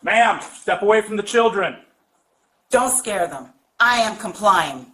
Ma'am, step away from the children. Don't scare them. I am complying.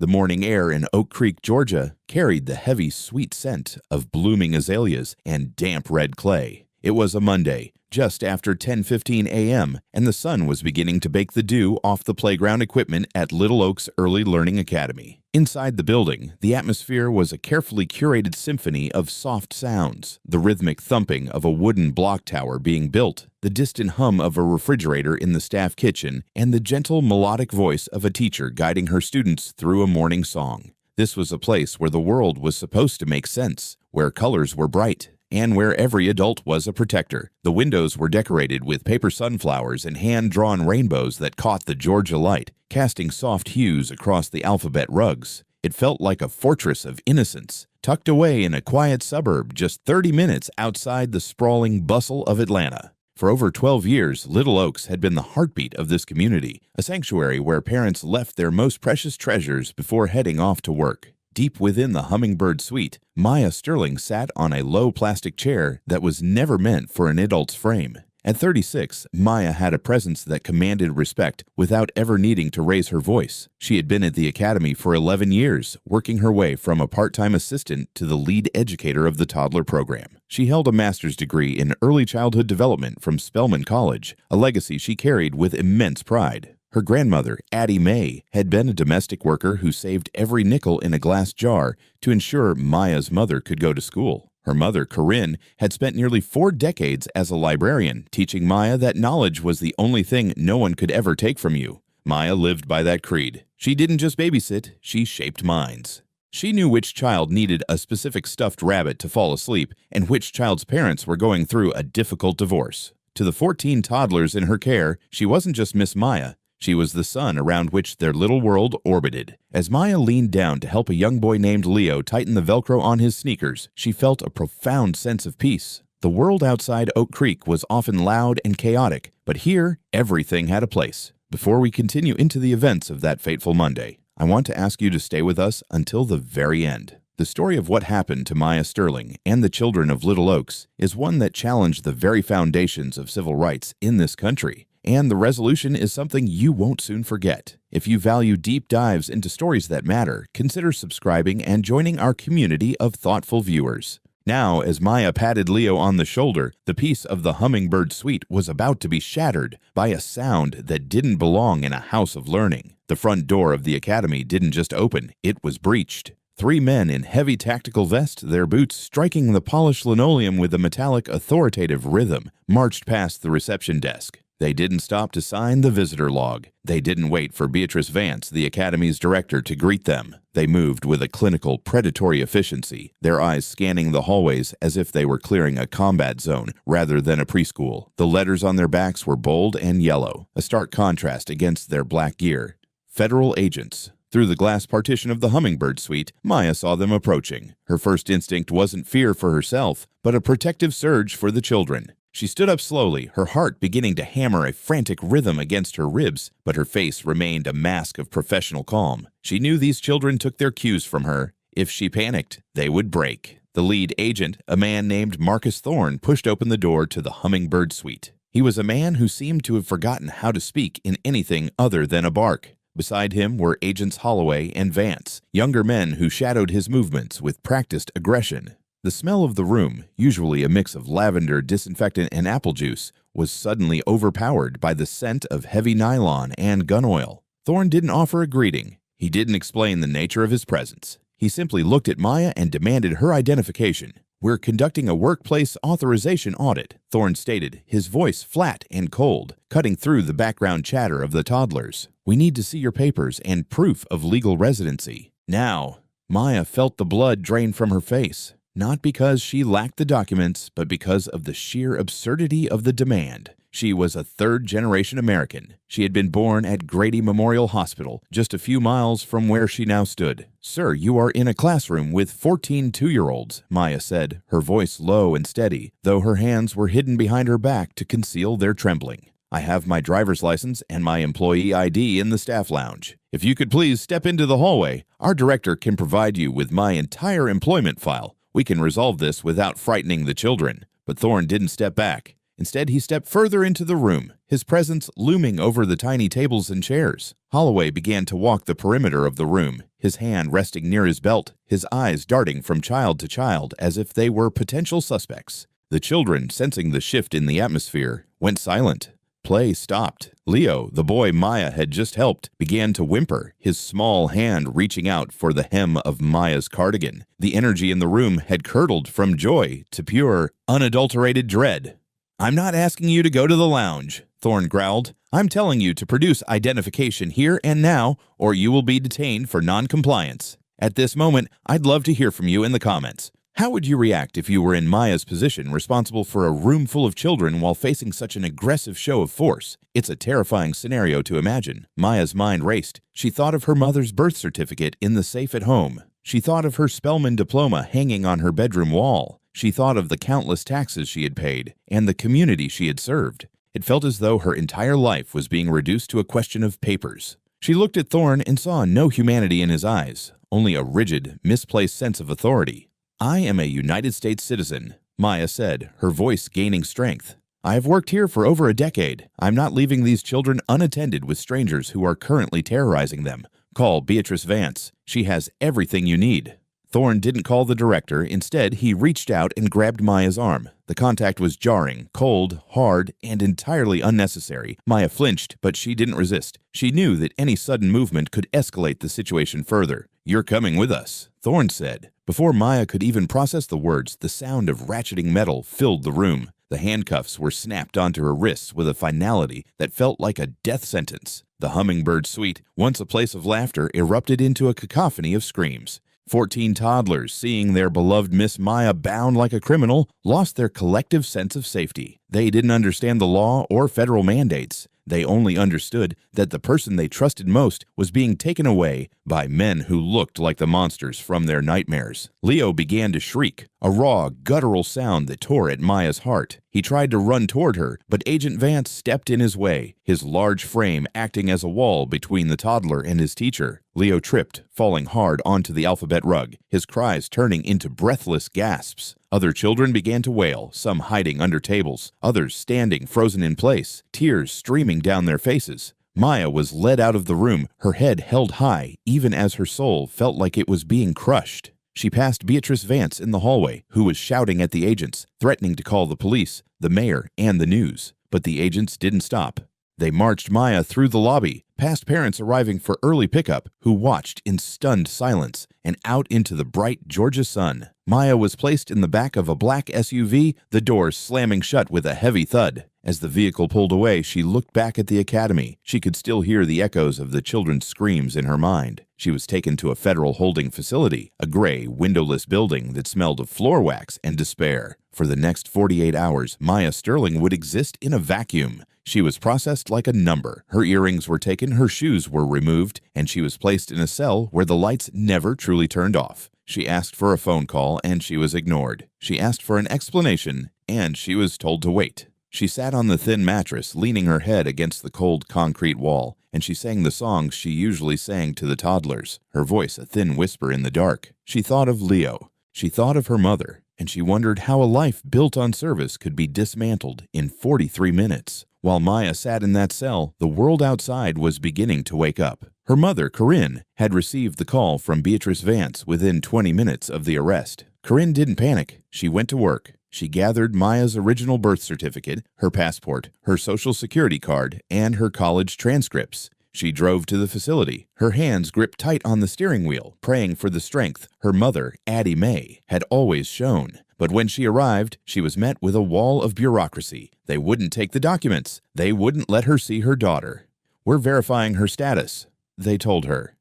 The morning air in Oak Creek, Georgia, carried the heavy, sweet scent of blooming azaleas and damp red clay. It was a Monday, just after 10:15 a.m., and the sun was beginning to bake the dew off the playground equipment at Little Oaks Early Learning Academy. Inside the building, the atmosphere was a carefully curated symphony of soft sounds, the rhythmic thumping of a wooden block tower being built, the distant hum of a refrigerator in the staff kitchen, and the gentle melodic voice of a teacher guiding her students through a morning song. This was a place where the world was supposed to make sense, where colors were bright, and where every adult was a protector. The windows were decorated with paper sunflowers and hand-drawn rainbows that caught the Georgia light, casting soft hues across the alphabet rugs. It felt like a fortress of innocence, tucked away in a quiet suburb just 30 minutes outside the sprawling bustle of Atlanta. For over 12 years, Little Oaks had been the heartbeat of this community, a sanctuary where parents left their most precious treasures before heading off to work. Deep within the Hummingbird Suite, Maya Sterling sat on a low plastic chair that was never meant for an adult's frame. At 36, Maya had a presence that commanded respect without ever needing to raise her voice. She had been at the academy for 11 years, working her way from a part-time assistant to the lead educator of the toddler program. She held a master's degree in early childhood development from Spelman College, a legacy she carried with immense pride. Her grandmother, Addie Mae, had been a domestic worker who saved every nickel in a glass jar to ensure Maya's mother could go to school. Her mother, Corinne, had spent nearly 4 decades as a librarian, teaching Maya that knowledge was the only thing no one could ever take from you. Maya lived by that creed. She didn't just babysit, she shaped minds. She knew which child needed a specific stuffed rabbit to fall asleep and which child's parents were going through a difficult divorce. To the 14 toddlers in her care, she wasn't just Miss Maya. She was the sun around which their little world orbited. As Maya leaned down to help a young boy named Leo tighten the Velcro on his sneakers, she felt a profound sense of peace. The world outside Oak Creek was often loud and chaotic, but here, everything had a place. Before we continue into the events of that fateful Monday, I want to ask you to stay with us until the very end. The story of what happened to Maya Sterling and the children of Little Oaks is one that challenged the very foundations of civil rights in this country. And the resolution is something you won't soon forget. If you value deep dives into stories that matter, consider subscribing and joining our community of thoughtful viewers. Now, as Maya patted Leo on the shoulder, the peace of the Hummingbird Suite was about to be shattered by a sound that didn't belong in a house of learning. The front door of the academy didn't just open, it was breached. 3 men in heavy tactical vests, their boots striking the polished linoleum with a metallic, authoritative rhythm, marched past the reception desk. They didn't stop to sign the visitor log. They didn't wait for Beatrice Vance, the academy's director, to greet them. They moved with a clinical, predatory efficiency, their eyes scanning the hallways as if they were clearing a combat zone rather than a preschool. The letters on their backs were bold and yellow, a stark contrast against their black gear. Federal agents. Through the glass partition of the Hummingbird Suite, Maya saw them approaching. Her first instinct wasn't fear for herself, but a protective surge for the children. She stood up slowly, her heart beginning to hammer a frantic rhythm against her ribs, but her face remained a mask of professional calm. She knew these children took their cues from her. If she panicked, they would break. The lead agent, a man named Marcus Thorne, pushed open the door to the Hummingbird Suite. He was a man who seemed to have forgotten how to speak in anything other than a bark. Beside him were Agents Holloway and Vance, younger men who shadowed his movements with practiced aggression. The smell of the room, usually a mix of lavender, disinfectant, and apple juice, was suddenly overpowered by the scent of heavy nylon and gun oil. Thorne didn't offer a greeting. He didn't explain the nature of his presence. He simply looked at Maya and demanded her identification. "We're conducting a workplace authorization audit," Thorne stated, his voice flat and cold, cutting through the background chatter of the toddlers. "We need to see your papers and proof of legal residency. Now." Maya felt the blood drain from her face. Not because she lacked the documents, but because of the sheer absurdity of the demand. She was a third-generation American. She had been born at Grady Memorial Hospital, just a few miles from where she now stood. "Sir, you are in a classroom with 14 two-year-olds, Maya said, her voice low and steady, though her hands were hidden behind her back to conceal their trembling. "I have my driver's license and my employee ID in the staff lounge. If you could please step into the hallway, our director can provide you with my entire employment file. We can resolve this without frightening the children." But Thorne didn't step back. Instead, he stepped further into the room, his presence looming over the tiny tables and chairs. Holloway began to walk the perimeter of the room, his hand resting near his belt, his eyes darting from child to child as if they were potential suspects. The children, sensing the shift in the atmosphere, went silent. Play stopped. Leo, the boy Maya had just helped, began to whimper, his small hand reaching out for the hem of Maya's cardigan. The energy in the room had curdled from joy to pure, unadulterated dread. "I'm not asking you to go to the lounge," Thorne growled. "I'm telling you to produce identification here and now, or you will be detained for non-compliance. At this moment, I'd love to hear from you in the comments. How would you react if you were in Maya's position, responsible for a room full of children while facing such an aggressive show of force? It's a terrifying scenario to imagine." Maya's mind raced. She thought of her mother's birth certificate in the safe at home. She thought of her Spelman diploma hanging on her bedroom wall. She thought of the countless taxes she had paid and the community she had served. It felt as though her entire life was being reduced to a question of papers. She looked at Thorne and saw no humanity in his eyes, only a rigid, misplaced sense of authority. "I am a United States citizen," Maya said, her voice gaining strength. "I have worked here for over a decade. I'm not leaving these children unattended with strangers who are currently terrorizing them. Call Beatrice Vance. She has everything you need." Thorne didn't call the director. Instead, he reached out and grabbed Maya's arm. The contact was jarring, cold, hard, and entirely unnecessary. Maya flinched, but she didn't resist. She knew that any sudden movement could escalate the situation further. "You're coming with us," Thorne said. Before Maya could even process the words, the sound of ratcheting metal filled the room. The handcuffs were snapped onto her wrists with a finality that felt like a death sentence. The Hummingbird Suite, once a place of laughter, erupted into a cacophony of screams. 14 toddlers, seeing their beloved Miss Maya bound like a criminal, lost their collective sense of safety. They didn't understand the law or federal mandates. They only understood that the person they trusted most was being taken away by men who looked like the monsters from their nightmares. Leo began to shriek, a raw, guttural sound that tore at Maya's heart. He tried to run toward her, but Agent Vance stepped in his way, his large frame acting as a wall between the toddler and his teacher. Leo tripped, falling hard onto the alphabet rug, his cries turning into breathless gasps. Other children began to wail, some hiding under tables, others standing frozen in place, tears streaming down their faces. Maya was led out of the room, her head held high, even as her soul felt like it was being crushed. She passed Beatrice Vance in the hallway, who was shouting at the agents, threatening to call the police, the mayor, and the news. But the agents didn't stop. They marched Maya through the lobby, past parents arriving for early pickup, who watched in stunned silence, and out into the bright Georgia sun. Maya was placed in the back of a black SUV, the doors slamming shut with a heavy thud. As the vehicle pulled away, she looked back at the academy. She could still hear the echoes of the children's screams in her mind. She was taken to a federal holding facility, a gray, windowless building that smelled of floor wax and despair. For the next 48 hours, Maya Sterling would exist in a vacuum. She was processed like a number. Her earrings were taken, her shoes were removed, and she was placed in a cell where the lights never truly turned off. She asked for a phone call, and she was ignored. She asked for an explanation, and she was told to wait. She sat on the thin mattress, leaning her head against the cold concrete wall, and she sang the songs she usually sang to the toddlers, her voice a thin whisper in the dark. She thought of Leo. She thought of her mother, and she wondered how a life built on service could be dismantled in 43 minutes. While Maya sat in that cell, the world outside was beginning to wake up. Her mother, Corinne, had received the call from Beatrice Vance within 20 minutes of the arrest. Corinne didn't panic. She went to work. She gathered Maya's original birth certificate, her passport, her social security card, and her college transcripts. She drove to the facility, her hands gripped tight on the steering wheel, praying for the strength her mother, Addie Mae, had always shown. But when she arrived, she was met with a wall of bureaucracy. They wouldn't take the documents. They wouldn't let her see her daughter. "We're verifying her status," they told her.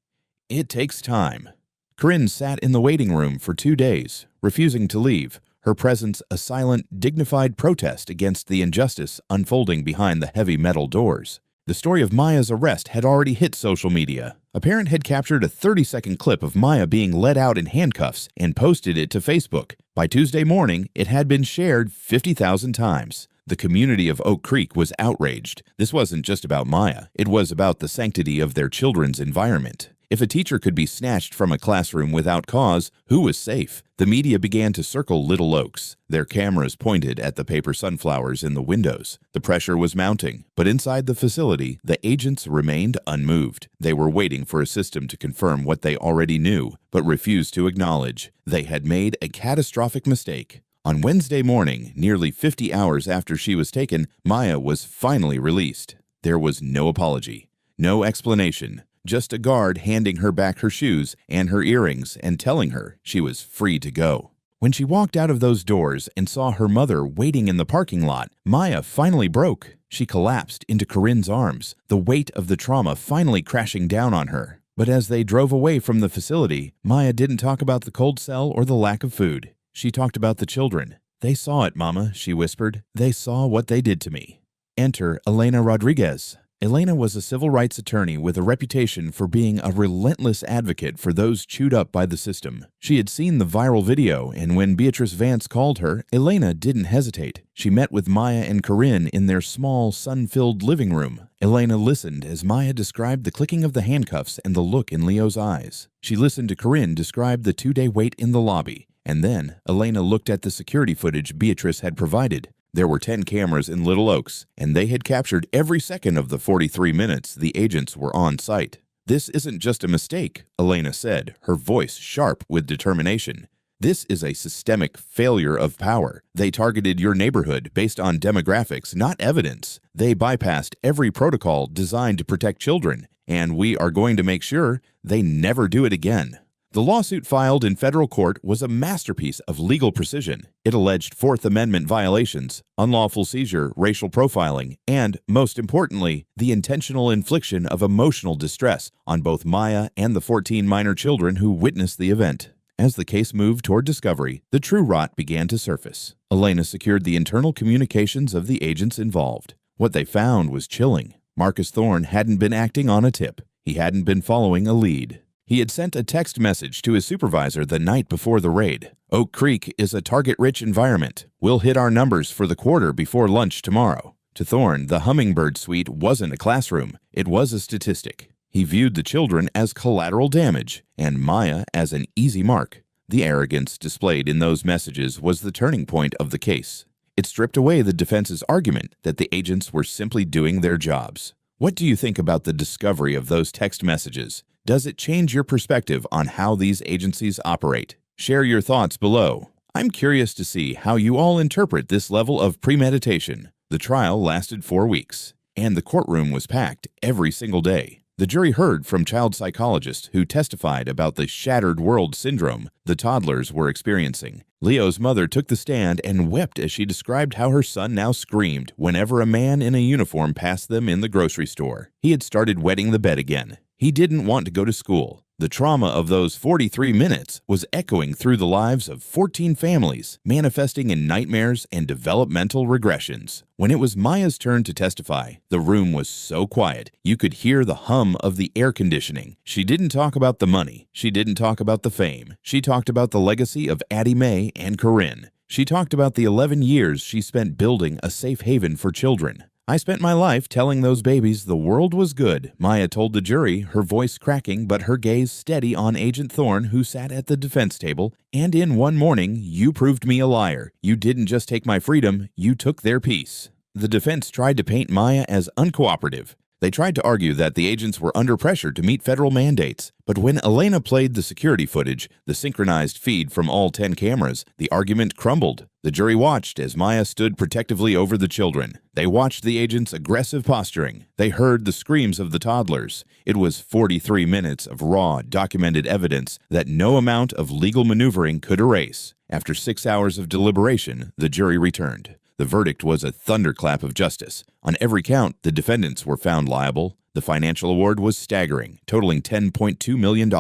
"It takes time." Corinne sat in the waiting room for 2 days, refusing to leave, her presence a silent, dignified protest against the injustice unfolding behind the heavy metal doors. The story of Maya's arrest had already hit social media. A parent had captured a 30-second clip of Maya being let out in handcuffs and posted it to Facebook. By Tuesday morning, it had been shared 50,000 times. The community of Oak Creek was outraged. This wasn't just about Maya. It was about the sanctity of their children's environment. If a teacher could be snatched from a classroom without cause, who was safe? The media began to circle Little Oaks, their cameras pointed at the paper sunflowers in the windows. The pressure was mounting, but inside the facility, the agents remained unmoved. They were waiting for a system to confirm what they already knew, but refused to acknowledge. They had made a catastrophic mistake. On Wednesday morning, nearly 50 hours after she was taken, Maya was finally released. There was no apology, no explanation. Just a guard handing her back her shoes and her earrings and telling her she was free to go. When she walked out of those doors and saw her mother waiting in the parking lot, Maya finally broke. She collapsed into Corinne's arms, the weight of the trauma finally crashing down on her. But as they drove away from the facility, Maya didn't talk about the cold cell or the lack of food. She talked about the children. "They saw it, Mama," she whispered. "They saw what they did to me." Enter Elena Rodriguez. Elena was a civil rights attorney with a reputation for being a relentless advocate for those chewed up by the system. She had seen the viral video, and when Beatrice Vance called her, Elena didn't hesitate. She met with Maya and Corinne in their small, sun-filled living room. Elena listened as Maya described the clicking of the handcuffs and the look in Leo's eyes. She listened to Corinne describe the 2-day wait in the lobby. And then Elena looked at the security footage Beatrice had provided. There were 10 cameras in Little Oaks, and they had captured every second of the 43 minutes the agents were on site. "This isn't just a mistake," Elena said, her voice sharp with determination. "This is a systemic failure of power. They targeted your neighborhood based on demographics, not evidence. They bypassed every protocol designed to protect children, and we are going to make sure they never do it again." The lawsuit filed in federal court was a masterpiece of legal precision. It alleged Fourth Amendment violations, unlawful seizure, racial profiling, and, most importantly, the intentional infliction of emotional distress on both Maya and the 14 minor children who witnessed the event. As the case moved toward discovery, the true rot began to surface. Elena secured the internal communications of the agents involved. What they found was chilling. Marcus Thorne hadn't been acting on a tip. He hadn't been following a lead. He had sent a text message to his supervisor the night before the raid. "Oak Creek is a target-rich environment. We'll hit our numbers for the quarter before lunch tomorrow." To Thorne, the Hummingbird Suite wasn't a classroom. It was a statistic. He viewed the children as collateral damage and Maya as an easy mark. The arrogance displayed in those messages was the turning point of the case. It stripped away the defense's argument that the agents were simply doing their jobs. What do you think about the discovery of those text messages? Does it change your perspective on how these agencies operate? Share your thoughts below. I'm curious to see how you all interpret this level of premeditation. The trial lasted 4 weeks, and the courtroom was packed every single day. The jury heard from child psychologists who testified about the shattered world syndrome the toddlers were experiencing. Leo's mother took the stand and wept as she described how her son now screamed whenever a man in a uniform passed them in the grocery store. He had started wetting the bed again. He didn't want to go to school. The trauma of those 43 minutes was echoing through the lives of 14 families, manifesting in nightmares and developmental regressions. When it was Maya's turn to testify, the room was so quiet you could hear the hum of the air conditioning. She didn't talk about the money. She didn't talk about the fame. She talked about the legacy of Addie Mae and Corinne. She talked about the 11 years she spent building a safe haven for children. "I spent my life telling those babies the world was good," Maya told the jury, her voice cracking but her gaze steady on Agent Thorne, who sat at the defense table. "And in one morning, you proved me a liar. You didn't just take my freedom, you took their peace." The defense tried to paint Maya as uncooperative. They tried to argue that the agents were under pressure to meet federal mandates. But when Elena played the security footage, the synchronized feed from all 10 cameras, the argument crumbled. The jury watched as Maya stood protectively over the children. They watched the agents' aggressive posturing. They heard the screams of the toddlers. It was 43 minutes of raw, documented evidence that no amount of legal maneuvering could erase. After 6 hours of deliberation, the jury returned. The verdict was a thunderclap of justice. On every count, the defendants were found liable. The financial award was staggering, totaling $10.2 million.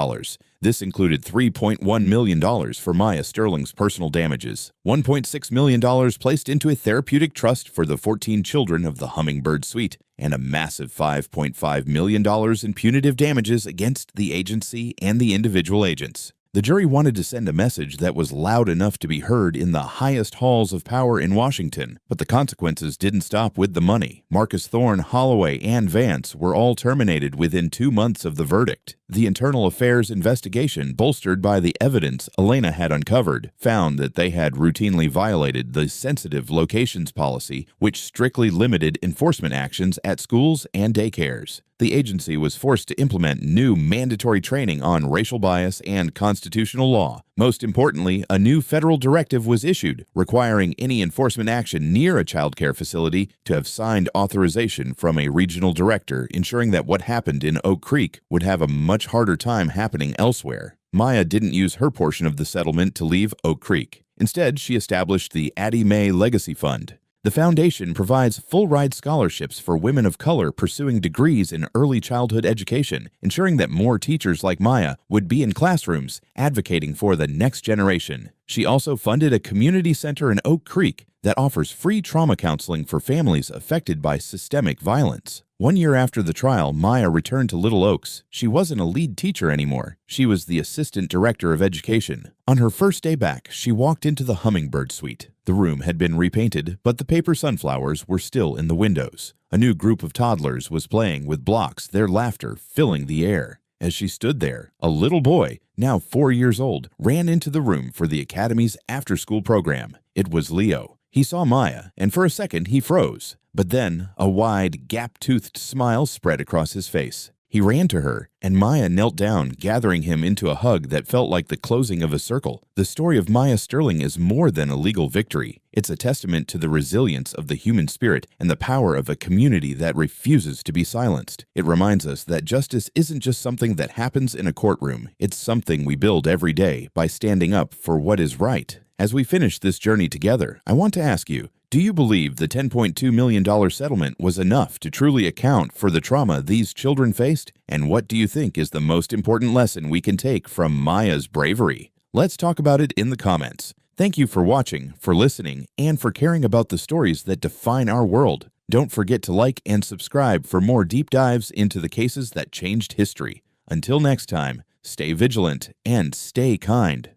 This included $3.1 million for Maya Sterling's personal damages, $1.6 million placed into a therapeutic trust for the 14 children of the Hummingbird Suite, and a massive $5.5 million in punitive damages against the agency and the individual agents. The jury wanted to send a message that was loud enough to be heard in the highest halls of power in Washington, but the consequences didn't stop with the money. Marcus Thorne, Holloway, and Vance were all terminated within 2 months of the verdict. The internal affairs investigation, bolstered by the evidence Elena had uncovered, found that they had routinely violated the sensitive locations policy, which strictly limited enforcement actions at schools and daycares. The agency was forced to implement new mandatory training on racial bias and constitutional law. Most importantly, a new federal directive was issued requiring any enforcement action near a child care facility to have signed authorization from a regional director, ensuring that what happened in Oak Creek would have a much harder time happening elsewhere. Maya didn't use her portion of the settlement to leave Oak Creek. Instead, she established the Addie Mae Legacy Fund. The foundation provides full-ride scholarships for women of color pursuing degrees in early childhood education, ensuring that more teachers like Maya would be in classrooms advocating for the next generation. She also funded a community center in Oak Creek that offers free trauma counseling for families affected by systemic violence. 1 year after the trial, Maya returned to Little Oaks. She wasn't a lead teacher anymore. She was the assistant director of education. On her first day back, she walked into the Hummingbird Suite. The room had been repainted, but the paper sunflowers were still in the windows. A new group of toddlers was playing with blocks, their laughter filling the air. As she stood there, a little boy, now 4 years old, ran into the room for the Academy's after-school program. It was Leo. He saw Maya, and for a second he froze. But then a wide, gap-toothed smile spread across his face. He ran to her, and Maya knelt down, gathering him into a hug that felt like the closing of a circle. The story of Maya Sterling is more than a legal victory. It's a testament to the resilience of the human spirit and the power of a community that refuses to be silenced. It reminds us that justice isn't just something that happens in a courtroom. It's something we build every day by standing up for what is right. As we finish this journey together, I want to ask you, do you believe the $10.2 million settlement was enough to truly account for the trauma these children faced? And what do you think is the most important lesson we can take from Maya's bravery? Let's talk about it in the comments. Thank you for watching, for listening, and for caring about the stories that define our world. Don't forget to like and subscribe for more deep dives into the cases that changed history. Until next time, stay vigilant and stay kind.